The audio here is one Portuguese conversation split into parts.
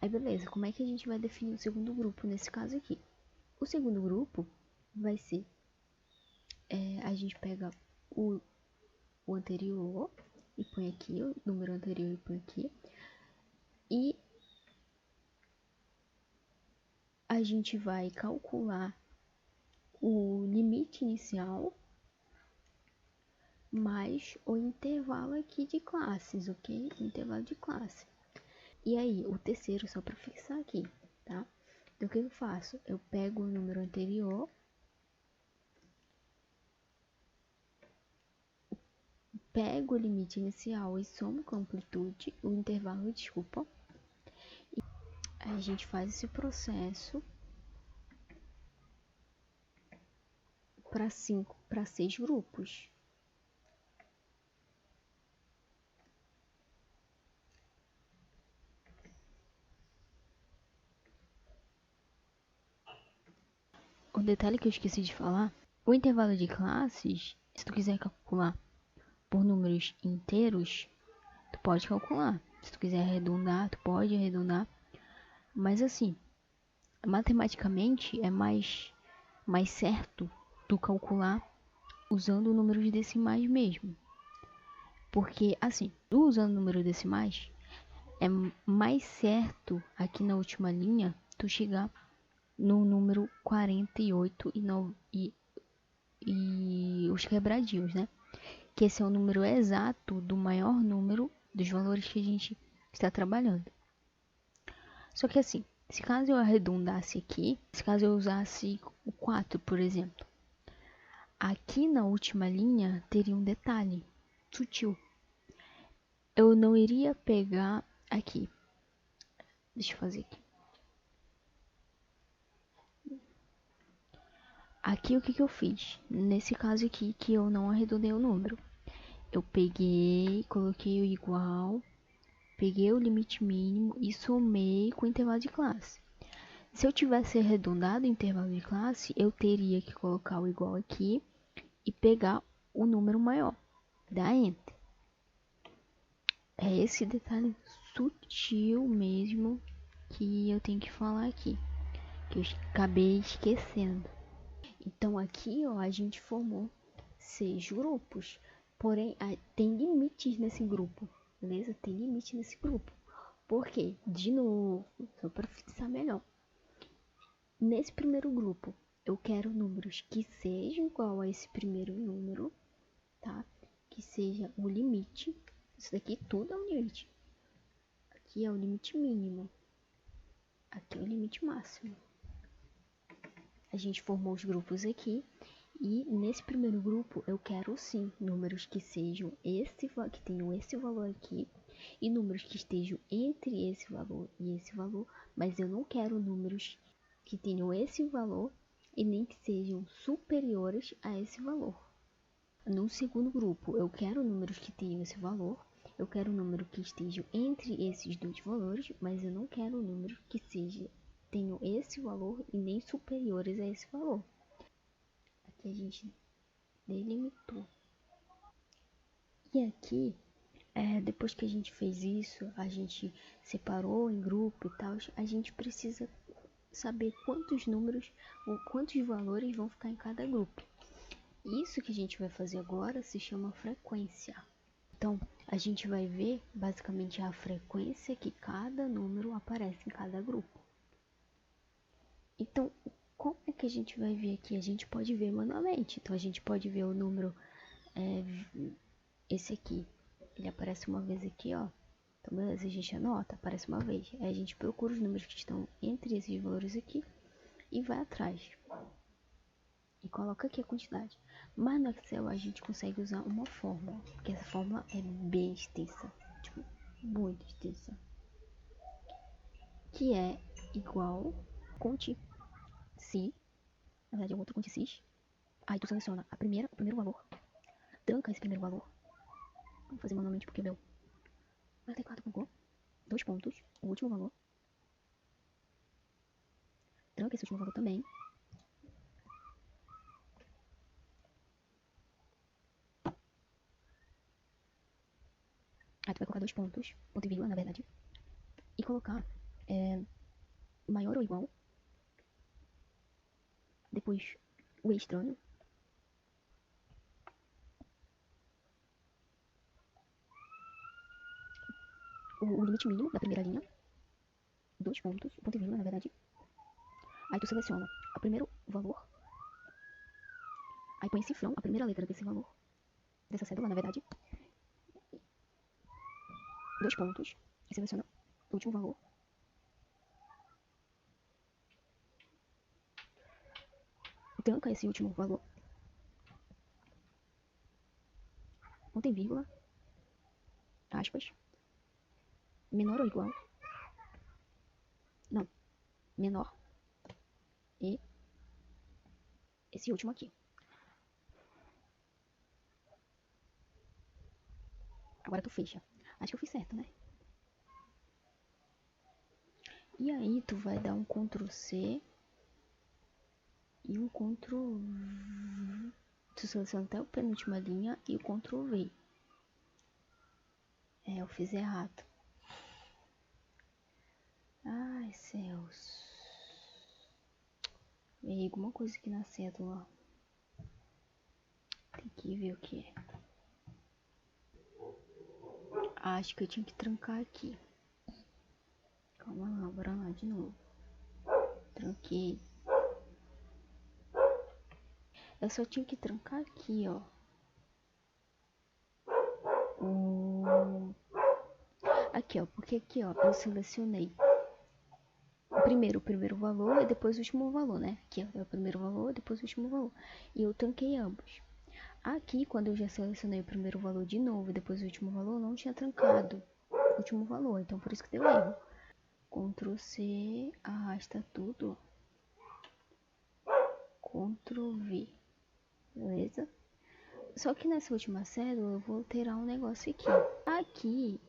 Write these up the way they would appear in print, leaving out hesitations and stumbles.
Aí beleza, como é que a gente vai definir o segundo grupo nesse caso aqui? O segundo grupo vai ser, a gente pega o anterior e põe aqui, o número anterior e põe aqui. E a gente vai calcular o limite inicial mais o intervalo aqui de classes, ok? O intervalo de classe. E aí, o terceiro, só para fixar aqui, tá? Então, o que eu faço? Eu pego o número anterior, pego o limite inicial e somo com a amplitude, o intervalo, desculpa. E aí a gente faz esse processo para 6 grupos. Um detalhe que eu esqueci de falar, o intervalo de classes, se tu quiser calcular por números inteiros, tu pode calcular. Se tu quiser arredondar, tu pode arredondar. Mas assim, matematicamente é mais certo tu calcular usando números decimais mesmo. Porque assim, tu usando números decimais, é mais certo aqui na última linha tu chegar no número 48 e os quebradinhos, né? Que esse é o número exato do maior número dos valores que a gente está trabalhando. Só que assim, se caso eu arredondasse aqui, se caso eu usasse o 4, por exemplo, aqui na última linha teria um detalhe sutil. Eu não iria pegar aqui. Deixa eu fazer aqui. Aqui o que eu fiz? Nesse caso aqui que eu não arredondei o número. Eu peguei, coloquei o igual, peguei o limite mínimo e somei com o intervalo de classe. Se eu tivesse arredondado o intervalo de classe, eu teria que colocar o igual aqui e pegar o número maior, dar Enter. É esse detalhe sutil mesmo que eu tenho que falar aqui, que eu acabei esquecendo. Então aqui, ó, a gente formou 6 grupos, porém tem limites nesse grupo, beleza? Tem limite nesse grupo. Por quê? De novo, só para fixar melhor. Nesse primeiro grupo, eu quero números que sejam igual a esse primeiro número, tá? Que seja o limite. Isso daqui tudo é um limite. Aqui é o limite mínimo. Aqui é o limite máximo. A gente formou os grupos aqui. E nesse primeiro grupo, eu quero sim números que sejam que tenham esse valor aqui. E números que estejam entre esse valor e esse valor. Mas eu não quero números que tenham esse valor e nem que sejam superiores a esse valor. No segundo grupo, eu quero números que tenham esse valor, eu quero um número que esteja entre esses dois valores, mas eu não quero um número que tenham esse valor e nem superiores a esse valor. Aqui a gente delimitou. E aqui, depois que a gente fez isso, a gente separou em grupo e tal, a gente precisa saber quantos números ou quantos valores vão ficar em cada grupo. Isso que a gente vai fazer agora se chama frequência. Então, a gente vai ver basicamente a frequência que cada número aparece em cada grupo. Então, como é que a gente vai ver aqui? A gente pode ver manualmente. Então, a gente pode ver o número, esse aqui. Ele aparece uma vez aqui, ó. Então, beleza, a gente anota, aparece uma vez. Aí a gente procura os números que estão entre esses valores aqui e vai atrás. E coloca aqui a quantidade. Mas no Excel a gente consegue usar uma fórmula, porque essa fórmula é bem extensa, tipo, muito extensa. Que é igual conte se, na verdade é outro conte cis. Aí tu seleciona o primeiro valor, tranca esse primeiro valor. Vamos fazer manualmente porque meu teclado bugou. 2 pontos, o último valor. Tranca esse último valor também. Aí tu vai colocar 2 pontos, ponto e vírgula, na verdade. E colocar maior ou igual, depois o estranho, o limite mínimo da primeira linha, 2 pontos, ponto e vírgula, na verdade. Aí tu seleciona o primeiro valor, aí põe cifrão, a primeira letra desse valor, dessa cédula, na verdade, 2 pontos, e seleciona o último valor. Tranca esse último valor, ponto e vírgula, aspas, menor ou igual, não, menor, e esse último aqui. Agora tu fecha. Acho que eu fiz certo, né? E aí tu vai dar um Ctrl C e um Ctrl V. Tu seleciona até a penúltima linha e o Ctrl V. Eu fiz errado. Ai, céus. Errei alguma coisa aqui na cédula. Tem que ver o que é. Acho que eu tinha que trancar aqui. Calma lá, bora lá de novo. Tranquei. Eu só tinha que trancar aqui, ó. Aqui, ó. Porque aqui, ó, eu selecionei o primeiro valor e depois o último valor, né? Aqui, ó, é o primeiro valor e depois o último valor. E eu tranquei ambos. Aqui, quando eu já selecionei o primeiro valor de novo e depois o último valor, não tinha trancado o último valor. Então, por isso que deu erro. Ctrl C, arrasta tudo. Ctrl V. Beleza? Só que nessa última cédula eu vou alterar um negócio aqui. Aqui,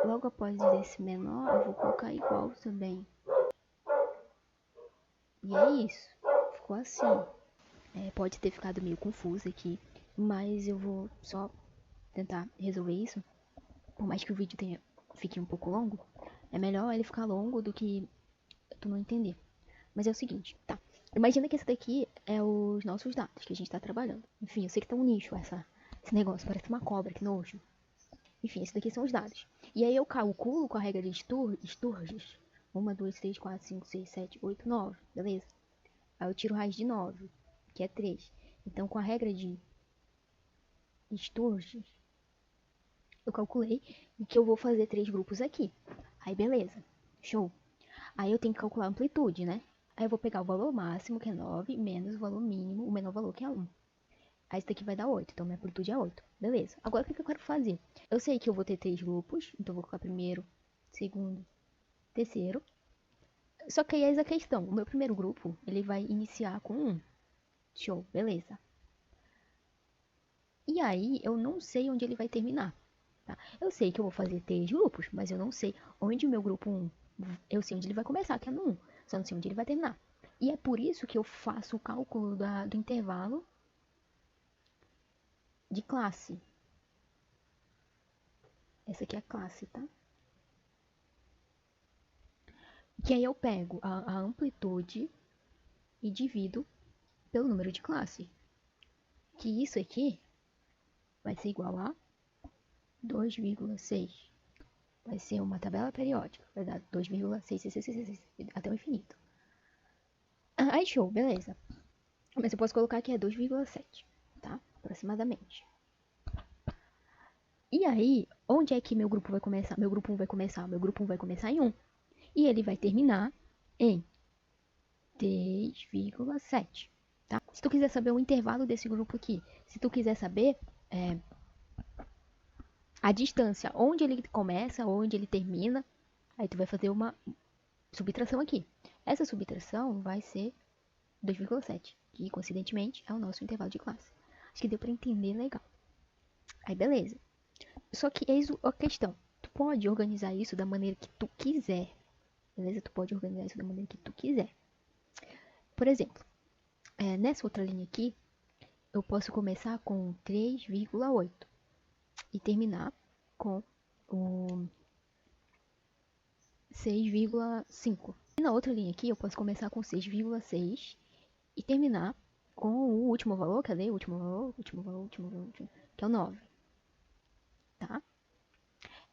logo após esse menor, eu vou colocar igual também. E é isso. Ficou assim. Pode ter ficado meio confuso aqui, mas eu vou só tentar resolver isso. Por mais que o vídeo fique um pouco longo, é melhor ele ficar longo do que tu não entender. Mas é o seguinte, tá? Imagina que esse daqui é os nossos dados que a gente tá trabalhando. Enfim, eu sei que tá um nicho esse negócio, parece uma cobra, que nojo. Enfim, esses daqui são os dados. E aí eu calculo com a regra de Sturges. 1, 2, 3, 4, 5, 6, 7, 8, 9. Beleza? Aí eu tiro raiz de 9, que é 3. Então, com a regra de Sturges, eu calculei que eu vou fazer 3 grupos aqui. Aí, beleza. Show. Aí eu tenho que calcular a amplitude, né? Aí eu vou pegar o valor máximo, que é 9, menos o valor mínimo, o menor valor, que é 1. Aí isso daqui vai dar 8, então minha amplitude é 8. Beleza. Agora o que eu quero fazer? Eu sei que eu vou ter 3 grupos, então eu vou colocar primeiro, segundo, terceiro. Só que aí é a questão. O meu primeiro grupo, ele vai iniciar com 1. Show, beleza. E aí eu não sei onde ele vai terminar. Tá? Eu sei que eu vou fazer 3 grupos, mas eu não sei onde o meu grupo 1, eu sei onde ele vai começar, que é no 1. Só não sei onde ele vai terminar. E é por isso que eu faço o cálculo do intervalo de classe. Essa aqui é a classe, tá? Que aí eu pego a amplitude e divido pelo número de classe. Que isso aqui vai ser igual a 2,6. Vai ser uma tabela periódica. Vai dar 2,666 até o infinito. Aí show, beleza. Mas eu posso colocar que é 2,7, tá? Aproximadamente. E aí, onde é que meu grupo vai começar? Meu grupo 1 vai começar? Meu grupo 1 vai começar em 1. E ele vai terminar em 3,7, tá? Se tu quiser saber o intervalo desse grupo aqui, se tu quiser saber a distância, onde ele começa, onde ele termina, aí tu vai fazer uma subtração aqui. Essa subtração vai ser 2,7, que coincidentemente é o nosso intervalo de classe. Acho que deu para entender legal. Aí beleza. Só que eis a questão. Tu pode organizar isso da maneira que tu quiser. Beleza? Tu pode organizar isso da maneira que tu quiser. Por exemplo, nessa outra linha aqui, eu posso começar com 3,8 e terminar com o 6,5. E na outra linha aqui eu posso começar com 6,6 e terminar com o último valor, cadê? O último valor, que é o 9, tá?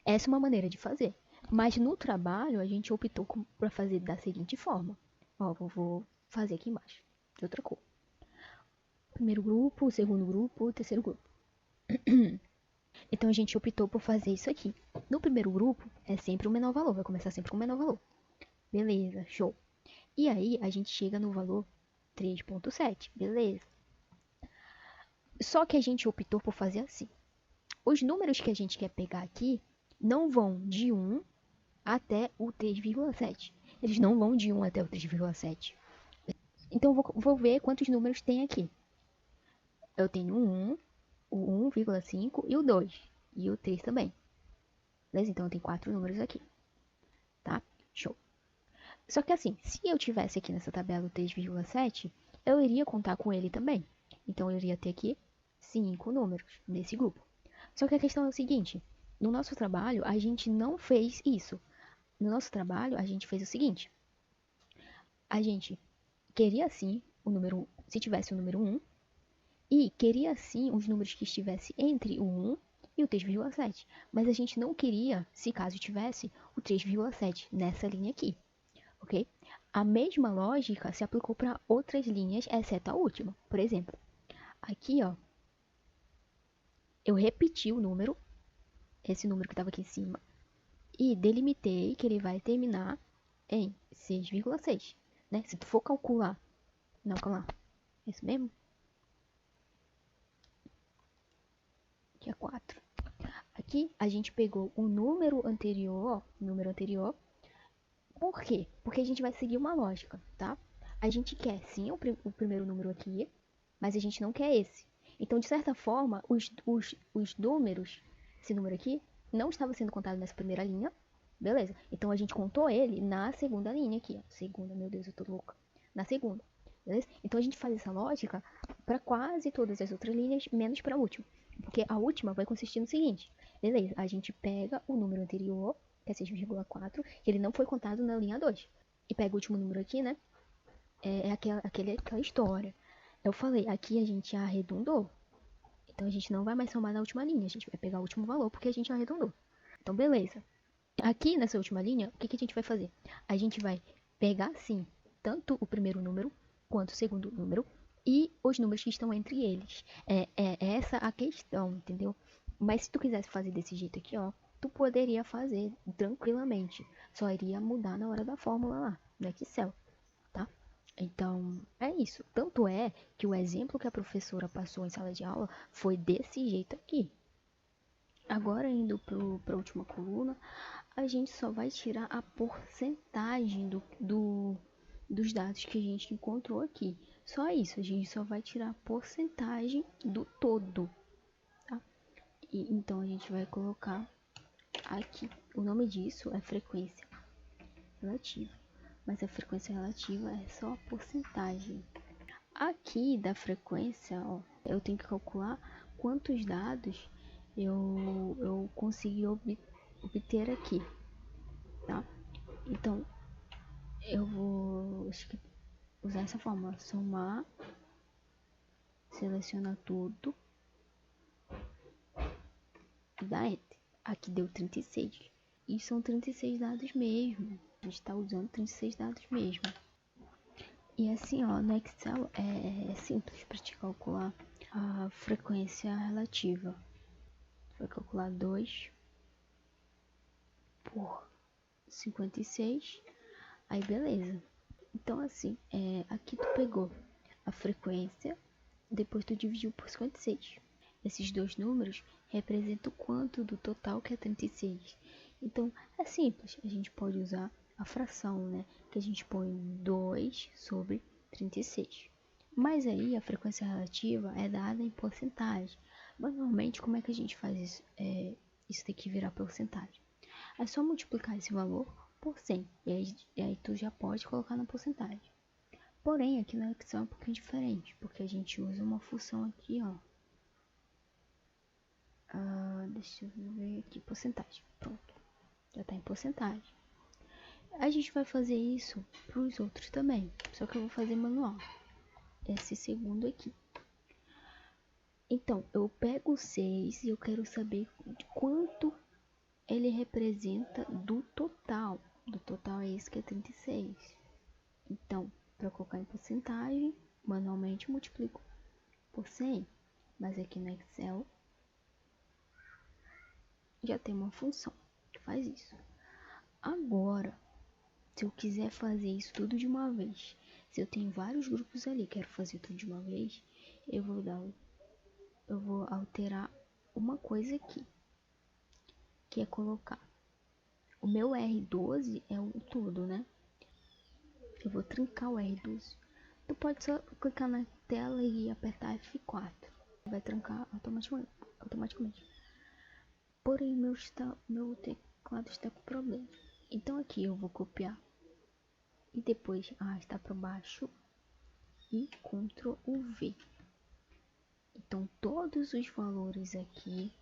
Essa é uma maneira de fazer. Mas no trabalho a gente optou para fazer da seguinte forma. Ó, vou fazer aqui embaixo, de outra cor. Primeiro grupo, segundo grupo, terceiro grupo. Então a gente optou por fazer isso aqui. No primeiro grupo é sempre o menor valor, vai começar sempre com o menor valor. Beleza, show. E aí a gente chega no valor 3,7, beleza. Só que a gente optou por fazer assim. Os números que a gente quer pegar aqui não vão de 1 até o 3,7. Eles não vão de 1 até o 3,7. Então vou ver quantos números tem aqui. Eu tenho o 1, o 1,5 e o 2. E o 3 também. Beleza? Então eu tenho 4 números aqui. Tá? Show. Só que assim, se eu tivesse aqui nessa tabela o 3,7, eu iria contar com ele também. Então eu iria ter aqui 5 números nesse grupo. Só que a questão é o seguinte, no nosso trabalho a gente não fez isso. No nosso trabalho a gente fez o seguinte, a gente queria sim o número, se tivesse o número 1, e queria sim os números que estivessem entre o 1 e o 3,7. Mas a gente não queria, se caso tivesse, o 3,7 nessa linha aqui. Ok? A mesma lógica se aplicou para outras linhas, exceto a última. Por exemplo, aqui, ó, eu repeti o número, esse número que estava aqui em cima, e delimitei que ele vai terminar em 6,6, né? Se tu for calcular, não, calma lá, é isso mesmo? Aqui é 4. Aqui a gente pegou o número anterior, por quê? Porque a gente vai seguir uma lógica, tá? A gente quer sim o primeiro número aqui, mas a gente não quer esse. Então, de certa forma, os números, esse número aqui, não estava sendo contado nessa primeira linha. Beleza. Então, a gente contou ele na segunda linha aqui, ó. Segunda, meu Deus, eu tô louca. Na segunda. Beleza? Então, a gente faz essa lógica para quase todas as outras linhas, menos para a última. Porque a última vai consistir no seguinte. Beleza, a gente pega o número anterior, que é 6,4, que ele não foi contado na linha 2. E pega o último número aqui, né? É aquela história. Eu falei, aqui a gente arredondou. Então a gente não vai mais somar na última linha. A gente vai pegar o último valor porque a gente arredondou. Então, beleza. Aqui nessa última linha, o que a gente vai fazer? A gente vai pegar, sim, tanto o primeiro número quanto o segundo número e os números que estão entre eles. É essa a questão, entendeu? Mas se tu quisesse fazer desse jeito aqui, ó, tu poderia fazer tranquilamente. Só iria mudar na hora da fórmula lá, no Excel, tá? Então, é isso. Tanto é que o exemplo que a professora passou em sala de aula foi desse jeito aqui. Agora, indo para a última coluna, a gente só vai tirar a porcentagem dos dados que a gente encontrou aqui. Só isso, a gente só vai tirar a porcentagem do todo. Tá? E, então, a gente vai colocar aqui. O nome disso é frequência relativa. Mas a frequência relativa é só a porcentagem. Aqui da frequência, ó, eu tenho que calcular quantos dados eu consegui obter aqui, tá? Então, eu vou usar essa fórmula, somar, selecionar tudo e dar Enter. Aqui deu 36. E são 36 dados mesmo. A gente está usando 36 dados mesmo. E assim, ó, no Excel é simples para te calcular a frequência relativa. Vai calcular 2 por 56. Aí, beleza. Então, assim, aqui tu pegou a frequência, depois tu dividiu por 56. Esses dois números representam o quanto do total que é 36. Então, é simples. A gente pode usar a fração, né? Que a gente põe 2 sobre 36. Mas aí, a frequência relativa é dada em porcentagem. Mas, normalmente, como é que a gente faz isso? Isso tem que virar porcentagem. É só multiplicar esse valor por 100. E aí tu já pode colocar na porcentagem. Porém, aqui na Excel é um pouquinho diferente, porque a gente usa uma função aqui, ó. Deixa eu ver aqui, porcentagem. Pronto. Já está em porcentagem. A gente vai fazer isso para os outros também, só que eu vou fazer manual. Esse segundo aqui. Então, eu pego o 6 e eu quero saber de quanto ele representa do total. Do total é esse que é 36. Então, para colocar em porcentagem, manualmente multiplico por 100. Mas aqui no Excel já tem uma função que faz isso. Agora, se eu quiser fazer isso tudo de uma vez, se eu tenho vários grupos ali, quero fazer tudo de uma vez, eu vou alterar uma coisa aqui, que é colocar o meu R12 é o todo, né? Eu vou trincar o R12. Tu pode só clicar na tela e apertar F4. Vai trancar automaticamente. Porém, meu teclado está com problema. Então aqui eu vou copiar e depois arrastar para baixo e Ctrl V. Então todos os valores aqui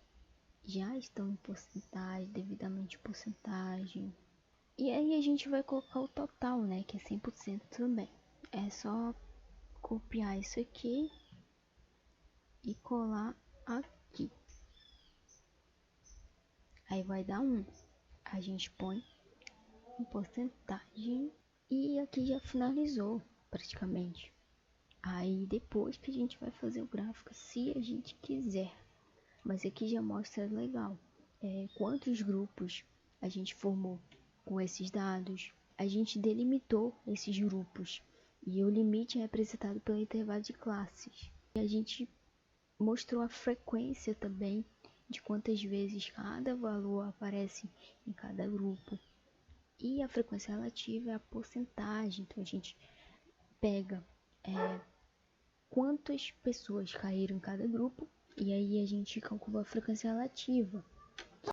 já estão em porcentagem, devidamente porcentagem. E aí a gente vai colocar o total, né, que é 100% também. É só copiar isso aqui e colar aqui. Aí vai dar 1. A gente põe em porcentagem e aqui já finalizou praticamente. Aí depois que a gente vai fazer o gráfico, se a gente quiser. Mas aqui já mostra legal quantos grupos a gente formou com esses dados. A gente delimitou esses grupos e o limite é representado pelo intervalo de classes. E a gente mostrou a frequência também de quantas vezes cada valor aparece em cada grupo. E a frequência relativa é a porcentagem. Então a gente pega quantas pessoas caíram em cada grupo e aí a gente calcula a frequência relativa.